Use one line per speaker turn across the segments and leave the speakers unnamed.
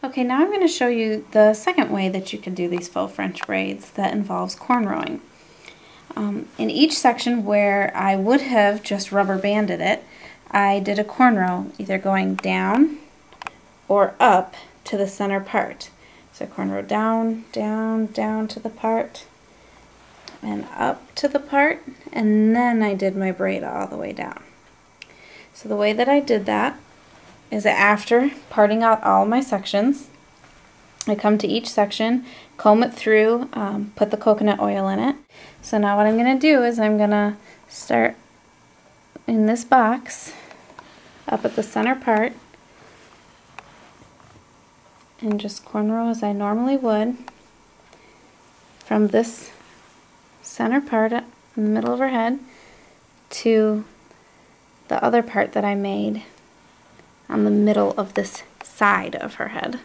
Okay, now I'm going to show you the second way that you can do these faux French braids that involves cornrowing. In each section where I would have just rubber banded it, I did a cornrow, either going down or up to the center part. So cornrow down, down, down to the part, and up to the part, and then I did my braid all the way down. So the way that I did that is that after parting out all my sections, I come to each section, comb it through, put the coconut oil in it. So now what I'm going to do is I'm going to start in this box up at the center part and just cornrow as I normally would from this center part in the middle of her head to the other part that I made on the middle of this side of her head.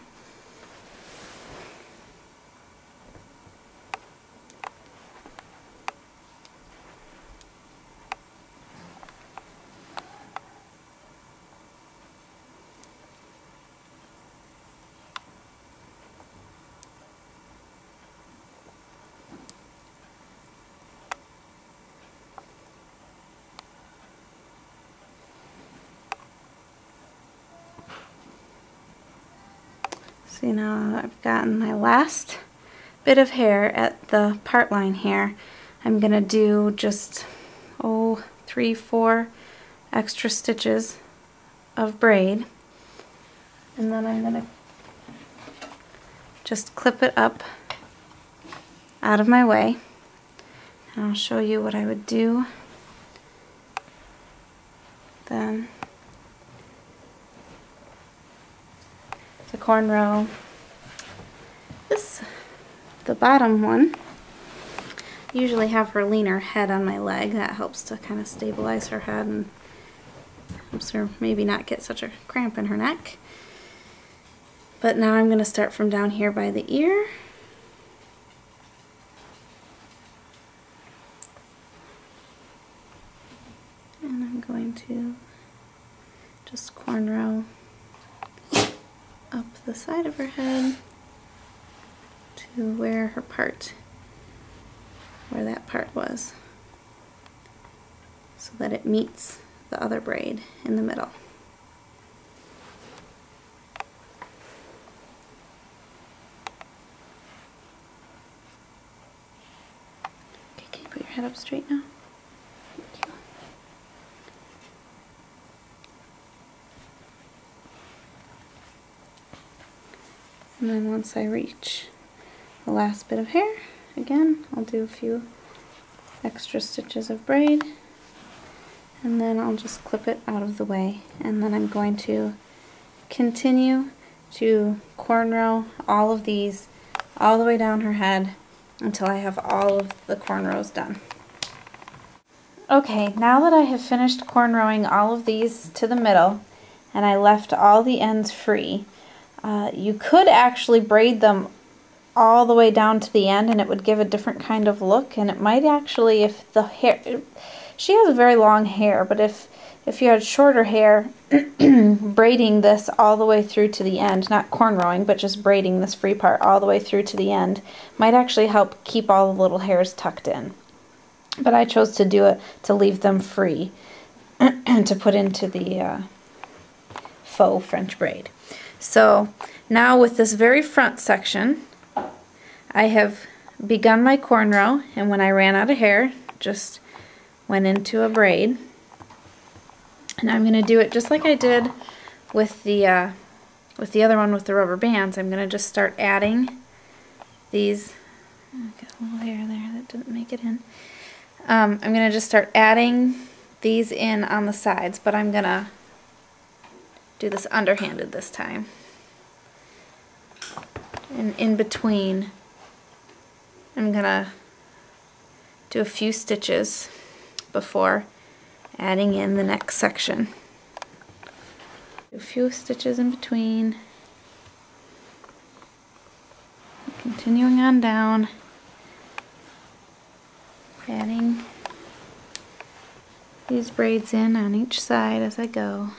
See, now I've gotten my last bit of hair at the part line here. I'm going to do just, 3-4 extra stitches of braid. And then I'm going to just clip it up out of my way. And I'll show you what I would do then. The cornrow, the bottom one, usually have her leaner head on my leg. That helps to kind of stabilize her head and helps her maybe not get such a cramp in her neck. But now I'm going to start from down here by the ear. And I'm going to just cornrow up the side of her head to where that part was, so that it meets the other braid in the middle. Okay, can you put your head up straight now? Thank you. And then once I reach the last bit of hair, again, I'll do a few extra stitches of braid, and then I'll just clip it out of the way. And then I'm going to continue to cornrow all of these all the way down her head until I have all of the cornrows done. Okay, now that I have finished cornrowing all of these to the middle and I left all the ends free, you could actually braid them all the way down to the end and it would give a different kind of look, and it might actually, if the hair, she has very long hair, but if you had shorter hair, braiding this all the way through to the end, not cornrowing, but just braiding this free part all the way through to the end, might actually help keep all the little hairs tucked in. But I chose to do it to leave them free and to put into the faux French braid. So now with this very front section, I have begun my cornrow, and when I ran out of hair, just went into a braid. And I'm going to do it just like I did with the other one with the rubber bands. I'm going to just start adding these. Got a little hair there that didn't make it in. I'm going to just start adding these in on the sides, but I'm going to do this underhanded this time. And in between, I'm going to do a few stitches before adding in the next section. A few stitches in between. Continuing on down. Adding these braids in on each side as I go.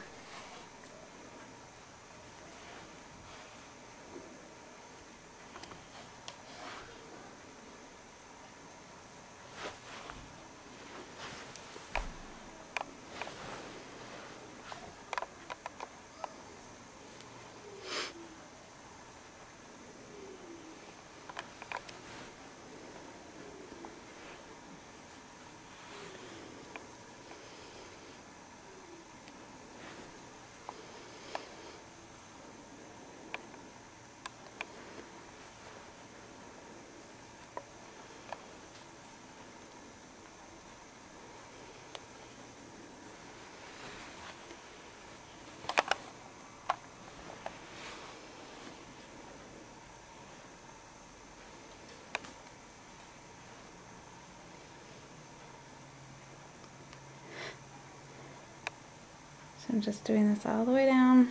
So I'm just doing this all the way down,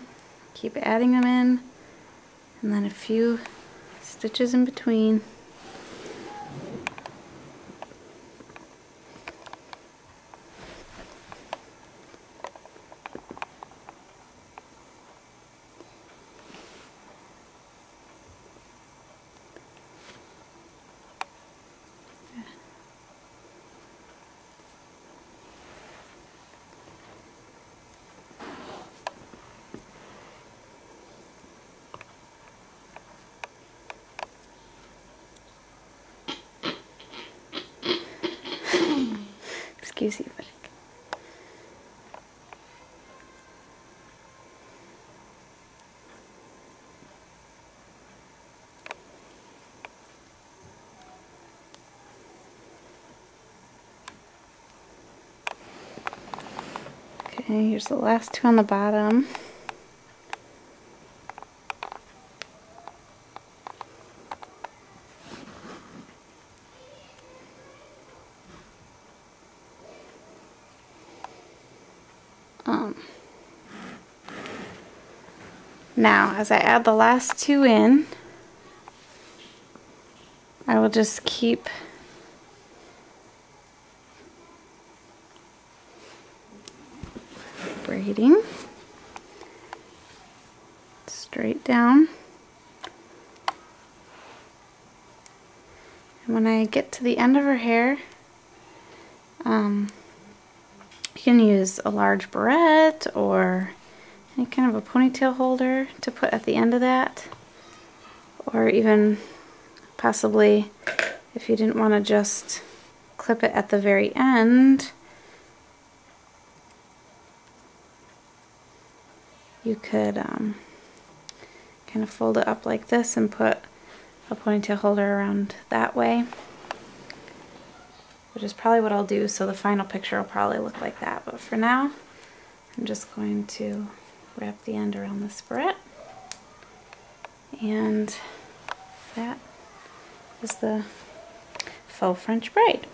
keep adding them in, and then a few stitches in between. Excuse you, but okay, here's the last two on the bottom. Now, as I add the last two in, I will just keep braiding straight down. And when I get to the end of her hair, you can use a large barrette or any kind of a ponytail holder to put at the end of that, or even possibly if you didn't want to just clip it at the very end, you could kind of fold it up like this and put a ponytail holder around that way, which is probably what I'll do, so the final picture will probably look like that. But for now, I'm just going to wrap the end around this barrette, and that is the faux French braid.